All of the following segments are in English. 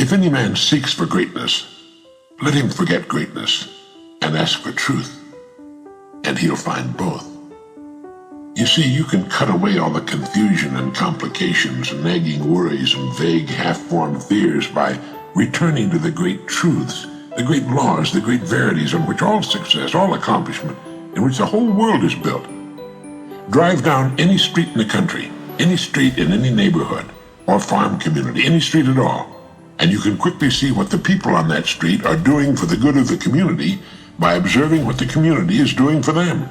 If any man seeks for greatness, let him forget greatness and ask for truth, and he'll find both. You see, you can cut away all the confusion and complications, nagging worries and vague half-formed fears by returning to the great truths, the great laws, the great verities on which all success, all accomplishment, in which the whole world is built. Drive down any street in the country, any street in any neighborhood or farm community, any street at all, and you can quickly see what the people on that street are doing for the good of the community by observing what the community is doing for them.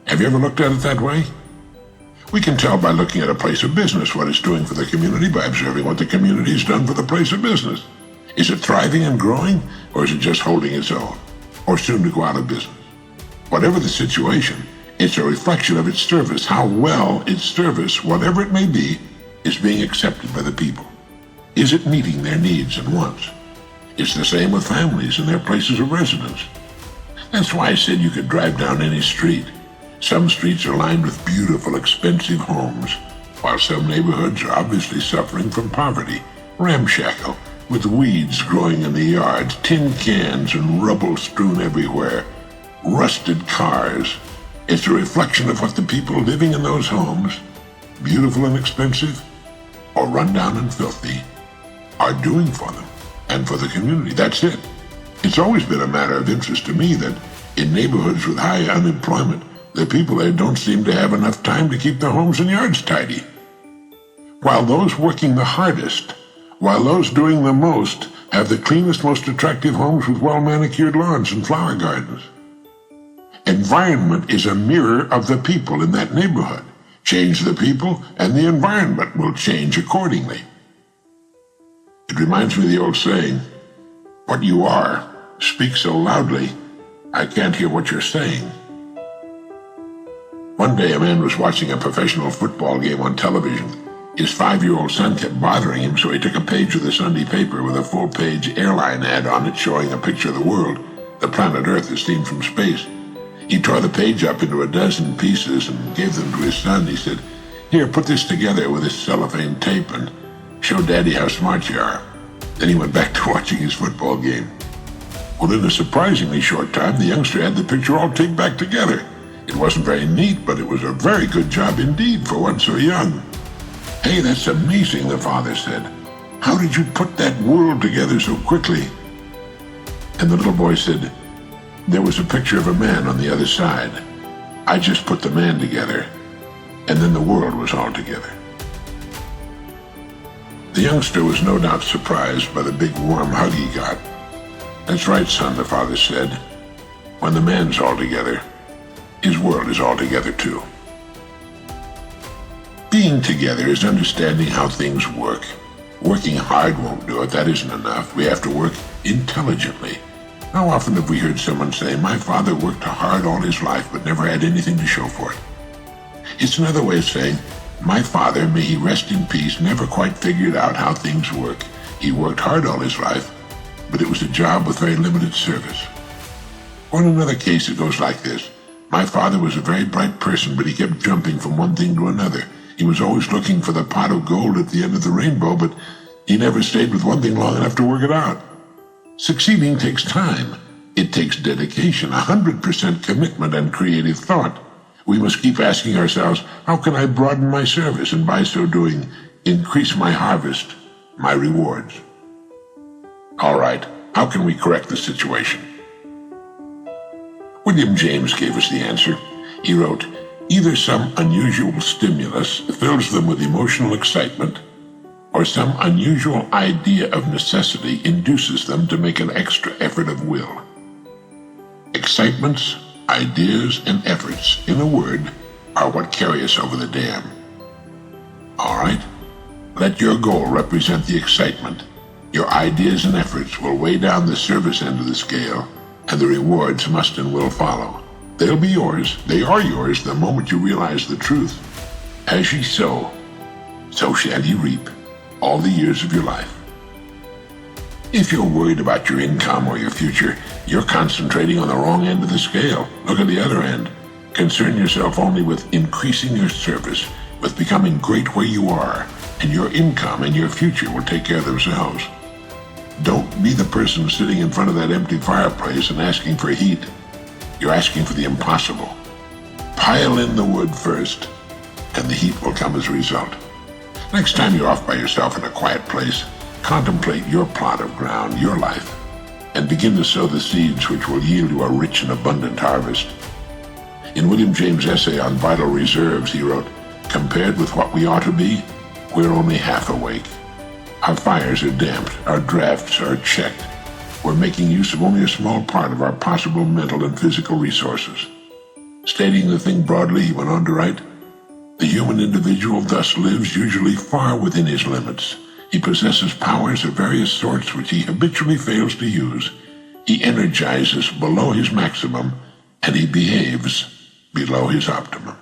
Have you ever looked at it that way? We can tell by looking at a place of business what it's doing for the community by observing what the community has done for the place of business. Is it thriving and growing, or is it just holding its own, or soon to go out of business? Whatever the situation, it's a reflection of its service, how well its service, whatever it may be, is being accepted by the people. Is it meeting their needs and wants? It's the same with families and their places of residence. That's why I said you could drive down any street. Some streets are lined with beautiful, expensive homes, while some neighborhoods are obviously suffering from poverty, ramshackle, with weeds growing in the yards, tin cans and rubble strewn everywhere, rusted cars. It's a reflection of what the people living in those homes, beautiful and expensive, or run down and filthy, are doing for them and for the community. That's it. It's always been a matter of interest to me that in neighborhoods with high unemployment, the people there don't seem to have enough time to keep their homes and yards tidy. While those working the hardest, while those doing the most, have the cleanest, most attractive homes with well-manicured lawns and flower gardens. Environment is a mirror of the people in that neighborhood. Change the people, and the environment will change accordingly. It reminds me of the old saying, "What you are speaks so loudly, I can't hear what you're saying." One day a man was watching a professional football game on television. His 5-year-old son kept bothering him, so he took a page of the Sunday paper with a full-page airline ad on it showing a picture of the world, the planet Earth as seen from space. He tore the page up into a dozen pieces and gave them to his son. He said, "Here, put this together with this cellophane tape and show Daddy how smart you are." Then he went back to watching his football game. Well, in a surprisingly short time, the youngster had the picture all taped back together. It wasn't very neat, but it was a very good job indeed for one so young. "Hey, that's amazing," the father said. "How did you put that world together so quickly?" And the little boy said, "There was a picture of a man on the other side. I just put the man together, and then the world was all together." The youngster was no doubt surprised by the big warm hug he got. "That's right, son," the father said. "When the man's all together, his world is all together too." Being together is understanding how things work. Working hard won't do it. That isn't enough. We have to work intelligently. How often have we heard someone say, "My father worked hard all his life but never had anything to show for it"? It's another way of saying, "My father, may he rest in peace, never quite figured out how things work. He worked hard all his life, but it was a job with very limited service." Or in another case, it goes like this. "My father was a very bright person, but he kept jumping from one thing to another. He was always looking for the pot of gold at the end of the rainbow, but he never stayed with one thing long enough to work it out." Succeeding takes time. It takes dedication, 100% commitment and creative thought. We must keep asking ourselves, how can I broaden my service and by so doing, increase my harvest, my rewards? All right, how can we correct the situation? William James gave us the answer. He wrote, "Either some unusual stimulus fills them with emotional excitement, or some unusual idea of necessity induces them to make an extra effort of will." Excitements, ideas, and efforts, in a word, are what carry us over the dam. All right? Let your goal represent the excitement. Your ideas and efforts will weigh down the service end of the scale, and the rewards must and will follow. They'll be yours. They are yours the moment you realize the truth. As ye sow, so shall ye reap all the years of your life. If you're worried about your income or your future, you're concentrating on the wrong end of the scale. Look at the other end. Concern yourself only with increasing your service, with becoming great where you are, and your income and your future will take care of themselves. Don't be the person sitting in front of that empty fireplace and asking for heat. You're asking for the impossible. Pile in the wood first, and the heat will come as a result. Next time you're off by yourself in a quiet place, contemplate your plot of ground, your life, and begin to sow the seeds which will yield you a rich and abundant harvest. In William James' essay on vital reserves, he wrote, "Compared with what we ought to be, we're only half awake. Our fires are damped, our drafts are checked. We're making use of only a small part of our possible mental and physical resources." Stating the thing broadly, he went on to write, "The human individual thus lives usually far within his limits. He possesses powers of various sorts which he habitually fails to use. He energizes below his maximum, and he behaves below his optimum."